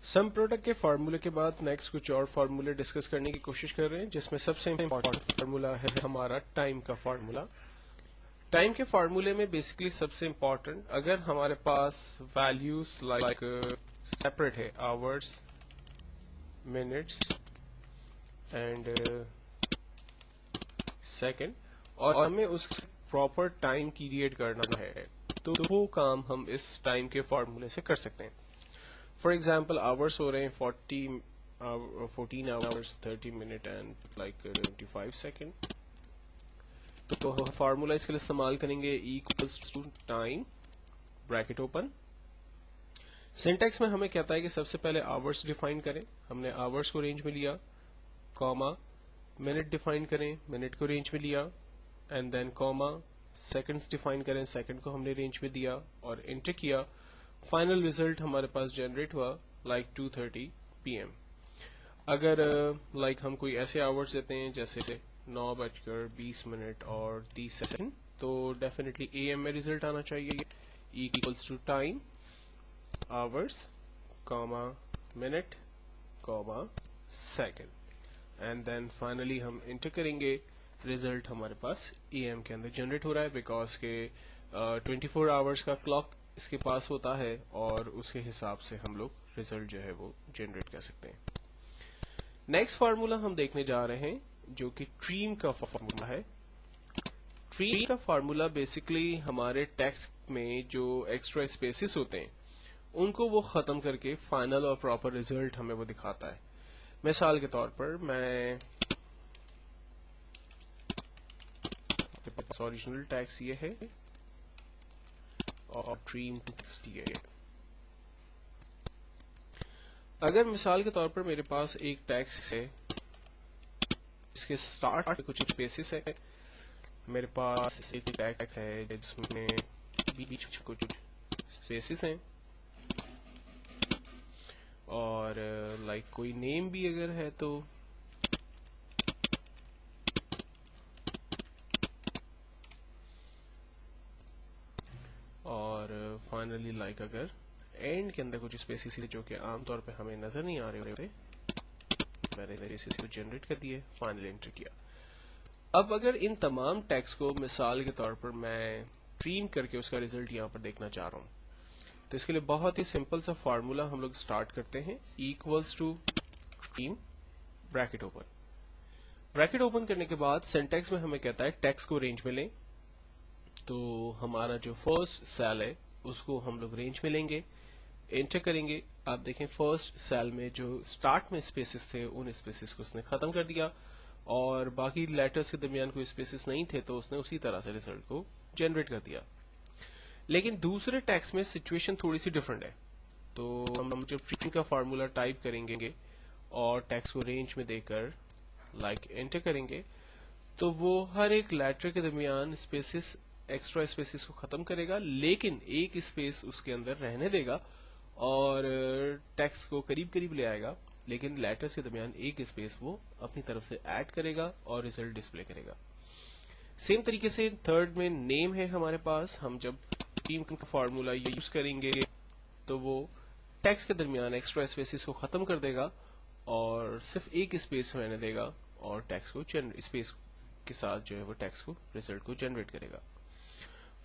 Some product के फार्मूले के बाद नेक्स्ट कुछ और फार्मूले डिस्कस करने की कोशिश कर रहे हैं, जिसमें सबसे इम्पोर्टेंट फार्मूला है हमारा टाइम का फार्मूला। टाइम के फार्मूले में बेसिकली सबसे इम्पोर्टेंट, अगर हमारे पास वैल्यूज लाइक सेपरेट है, आवर्स, मिनट्स एंड सेकंड, और हमें उस प्रॉपर टाइम क्रिएट करना है, तो वो काम हम इस टाइम के फार्मूले से कर सकते हैं। फॉर एग्जाम्पल आवर्स हो रहे हैं 14 hours 30 minute and like 25 second. तो फार्मूला इसके लिए इस्तेमाल करेंगे equals to time bracket open. Syntax में हमें कहता है कि सबसे पहले आवर्स डिफाइन करें, हमने आवर्स को रेंज में लिया, कॉमा, मिनट डिफाइन करें, मिनट को रेंज में लिया, and then comma, seconds define करें, सेकंड को हमने रेंज में दिया और इंटर किया। फाइनल रिजल्ट हमारे पास जनरेट हुआ लाइक 2:30 PM। अगर लाइक हम कोई ऐसे आवर्स देते हैं जैसे 9:20 और 30 सेकंड, तो डेफिनेटली AM में रिजल्ट आना चाहिए, equals to time hours comma minute comma second, and then finally हम इंटर करेंगे, रिजल्ट हमारे पास AM के अंदर जनरेट हो रहा है, बिकॉज के 24 आवर्स का क्लॉक इसके पास होता है और उसके हिसाब से हम लोग रिजल्ट जो है वो जनरेट कर सकते हैं। नेक्स्ट फार्मूला हम देखने जा रहे हैं जो कि ट्रीम का फार्मूला है। ट्रीम का फार्मूला बेसिकली हमारे टेक्स्ट में जो एक्स्ट्रा स्पेसेस होते हैं उनको वो खत्म करके फाइनल और प्रॉपर रिजल्ट हमें वो दिखाता है। मिसाल के तौर पर मैं ओरिजिनल टेक्स्ट ये है और ट्रीम टेक्स्ट ये है। अगर मिसाल के तौर पर मेरे पास एक टेक्स्ट है, इसके स्टार्ट में कुछ स्पेसेस है, मेरे पास एक टेक्स्ट है जिसमें बीच कुछ स्पेसेस हैं, और लाइक कोई नेम भी अगर है तो और फाइनली लाइक अगर एंड के अंदर कुछ स्पेसिस जो कि आमतौर पे हमें नजर नहीं आ रहे होते, मैंने स्पेसिस को जनरेट कर दिए, फाइनली एंटर किया। अब अगर इन तमाम टेक्स्ट को मिसाल के तौर पर मैं ट्रीम करके उसका रिजल्ट यहाँ पर देखना चाह रहा हूँ, तो इसके लिए बहुत ही सिंपल सा फार्मूला हम लोग स्टार्ट करते हैं, equals to trim bracket open. Bracket open करने के बाद सिंटैक्स में हमें कहता है टेक्स्ट को रेंज में लें, तो हमारा जो फर्स्ट सेल है उसको हम लोग रेंज में लेंगे, एंटर करेंगे। आप देखें फर्स्ट सेल में जो स्टार्ट में स्पेसेस थे उन स्पेसेस को उसने खत्म कर दिया, और बाकी लेटर्स के दरमियान कोई स्पेसेस नहीं थे तो उसने उसी तरह से रिजल्ट को जनरेट कर दिया। लेकिन दूसरे टेक्स्ट में सिचुएशन थोड़ी सी डिफरेंट है, तो हम जब ट्रीम का फार्मूला टाइप करेंगे और टेक्स्ट को रेंज में देकर लाइक एंटर करेंगे, तो वो हर एक लेटर के दरमियान स्पेसेस, एक्स्ट्रा स्पेसेस को खत्म करेगा, लेकिन एक स्पेस उसके अंदर रहने देगा और टेक्स्ट को करीब करीब ले आएगा, लेकिन लेटर्स के दरमियान एक स्पेस वो अपनी तरफ से ऐड करेगा और रिजल्ट डिस्प्ले करेगा। सेम तरीके से थर्ड में नेम है हमारे पास, हम जब ट्रीम का फार्मूला यूज करेंगे तो वो टेक्स्ट के दरमियान एक्स्ट्रा स्पेसेस को खत्म कर देगा और सिर्फ एक स्पेस रहने देगा, और टेक्स्ट को स्पेस के साथ जो है वो टेक्स्ट को रिजल्ट को जनरेट करेगा।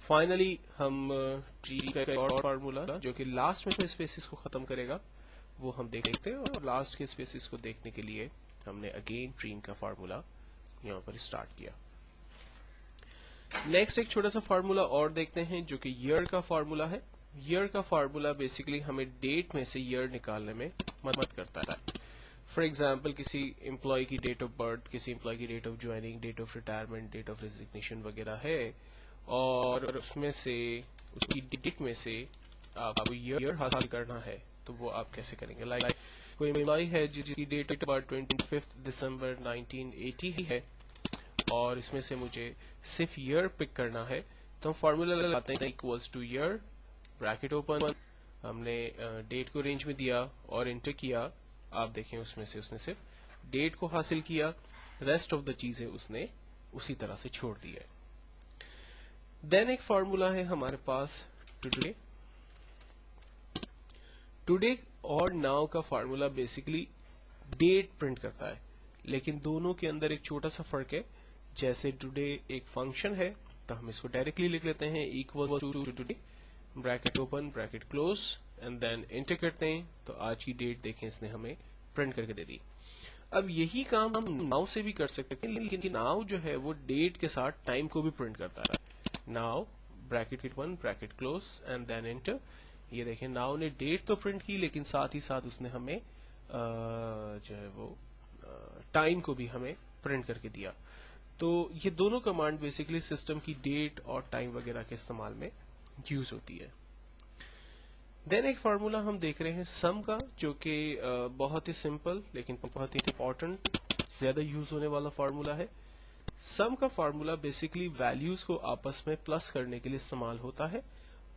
फाइनली हम ट्री का एक और फार्मूला जो कि लास्ट में स्पेसिस को खत्म करेगा वो हम देखते हैं, और लास्ट के स्पेसिस को देखने के लिए हमने अगेन ट्रीम का फार्मूला यहाँ पर स्टार्ट किया। नेक्स्ट एक छोटा सा फार्मूला और देखते हैं जो कि ईयर का फार्मूला है। ईयर का फार्मूला बेसिकली हमें डेट में से ईयर निकालने में मदद करता है। फॉर एग्जाम्पल किसी एम्प्लॉय की डेट ऑफ बर्थ, किसी एम्प्लॉय की date of joining, date of retirement, date of resignation वगैरह है, और उसमें से उसकी डेट में से आपको ईयर हासिल करना है, तो वो आप कैसे करेंगे। लाइक कोई एम्प्लॉय है जिसकी डेट ऑफ बर्थ 25 दिसंबर 1980 ही है, और इसमें से मुझे सिर्फ ईयर पिक करना है, तो हम फार्मूला लगाते हैं equals two year bracket open, हमने डेट को रेंज में दिया और एंटर किया। आप देखें उसमें से उसने सिर्फ डेट को हासिल किया, रेस्ट ऑफ द चीजें उसने उसी तरह से छोड़ दी है। देन एक फार्मूला है हमारे पास टुडे। टुडे और नाउ का फार्मूला बेसिकली डेट प्रिंट करता है, लेकिन दोनों के अंदर एक छोटा सा फर्क है. जैसे टुडे एक फंक्शन है तो हम इसको डायरेक्टली लिख लेते हैं equal to today, bracket open bracket close, and then enter करते हैं तो आज की डेट देखें इसने हमें प्रिंट करके दे दी. अब यही काम हम नाउ से भी कर सकते हैं, लेकिन नाउ जो है वो डेट के साथ टाइम को भी प्रिंट करता है. Now bracket open bracket close and then enter. ये देखें नाउ ने डेट तो प्रिंट की, लेकिन साथ ही साथ उसने हमें जो है वो टाइम को भी हमें प्रिंट करके दिया. तो ये दोनों कमांड बेसिकली सिस्टम की डेट और टाइम वगैरह के इस्तेमाल में यूज होती है. देन एक फार्मूला हम देख रहे हैं सम का, जो कि बहुत ही सिंपल लेकिन बहुत ही इंपॉर्टेंट, ज्यादा यूज होने वाला फार्मूला है. सम का फार्मूला बेसिकली वैल्यूज को आपस में प्लस करने के लिए इस्तेमाल होता है,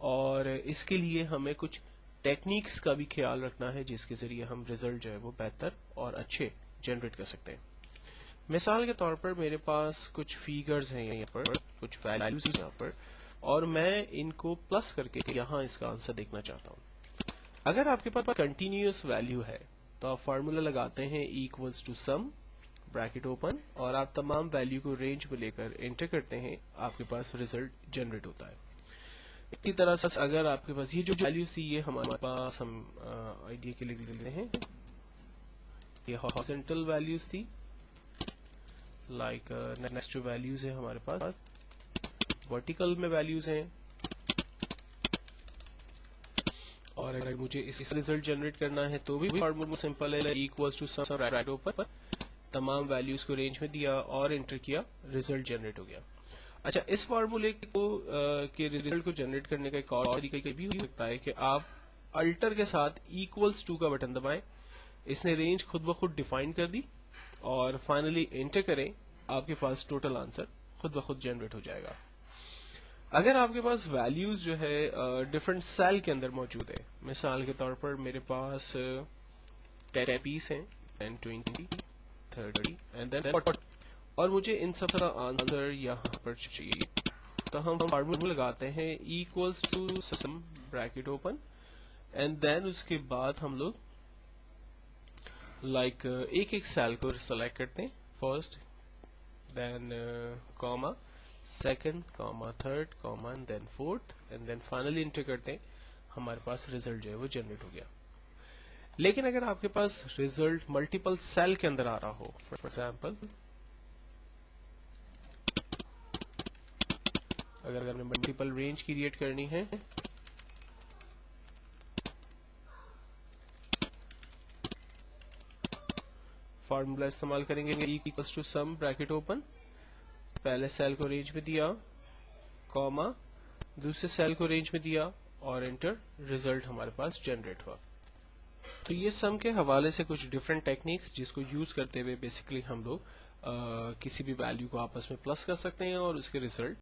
और इसके लिए हमें कुछ टेक्निक्स का भी ख्याल रखना है जिसके जरिए हम रिजल्ट जो है वो बेहतर और अच्छे जनरेट कर सकते हैं. मिसाल के तौर पर मेरे पास कुछ फिगर्स हैं यहाँ पर, कुछ वैल्यूज यहाँ पर, और मैं इनको प्लस करके यहाँ इसका आंसर देखना चाहता हूँ. अगर आपके पास कंटिन्यूअस वैल्यू है तो आप फार्मूला लगाते हैं equals to sum bracket open, और आप तमाम वैल्यू को रेंज में लेकर एंटर करते हैं, आपके पास रिजल्ट जनरेट होता है. इसी तरह से अगर आपके पास ये जो वैल्यूज थी ये हमारे पास, हम आइडिया के लिए लेते हैं, ये हॉरिजॉन्टल वैल्यूज थी, लाइक नेक्स्ट जो वैल्यूज है हमारे पास वर्टिकल में वैल्यूज हैं, और अगर मुझे इस रिजल्ट जनरेट करना है तो भी फॉर्मूला सिंपल है, equals to sum bracket open, तमाम वैल्यूज को रेंज में दिया और एंटर किया, रिजल्ट जनरेट हो गया. अच्छा, इस फार्मूले को के रिजल्ट को जनरेट करने का एक और तरीका भी हो सकता है कि आप अल्टर के साथ इक्वल्स टू का बटन दबाएं, इसने रेंज खुद ब खुद डिफाइन कर दी, और फाइनली एंटर करें, आपके पास टोटल आंसर खुद ब खुद जनरेट हो जाएगा. अगर आपके पास वैल्यूज जो है डिफरेंट सेल के अंदर मौजूद है, मिसाल के तौर पर मेरे पास 10 पीस हैं, 10, 20, 30 एंड देन 40, और मुझे इन सब का आंसर यहाँ पर चाहिए, तो हम फार्मूला लगाते हैं equals to sum bracket open, and then उसके बाद हम लोग लाइक एक एक सेल को सेलेक्ट करते हैं, first then comma, second comma, third comma, and then fourth, and then finally enter करते हैं, हमारे पास रिजल्ट जो है वो जनरेट हो गया. लेकिन अगर आपके पास रिजल्ट मल्टीपल सेल के अंदर आ रहा हो, फॉर एग्जाम्पल अगर हमें मल्टीपल रेंज क्रिएट करनी है, फार्मूला इस्तेमाल करेंगे equals to sum bracket open, पहले सेल को रेंज में दिया, कॉमा, दूसरे सेल को रेंज में दिया और एंटर, रिजल्ट हमारे पास जनरेट हुआ. तो ये सम के हवाले से कुछ डिफरेंट टेक्निक्स जिसको यूज करते हुए बेसिकली हम लोग किसी भी वैल्यू को आपस में प्लस कर सकते हैं और उसके रिजल्ट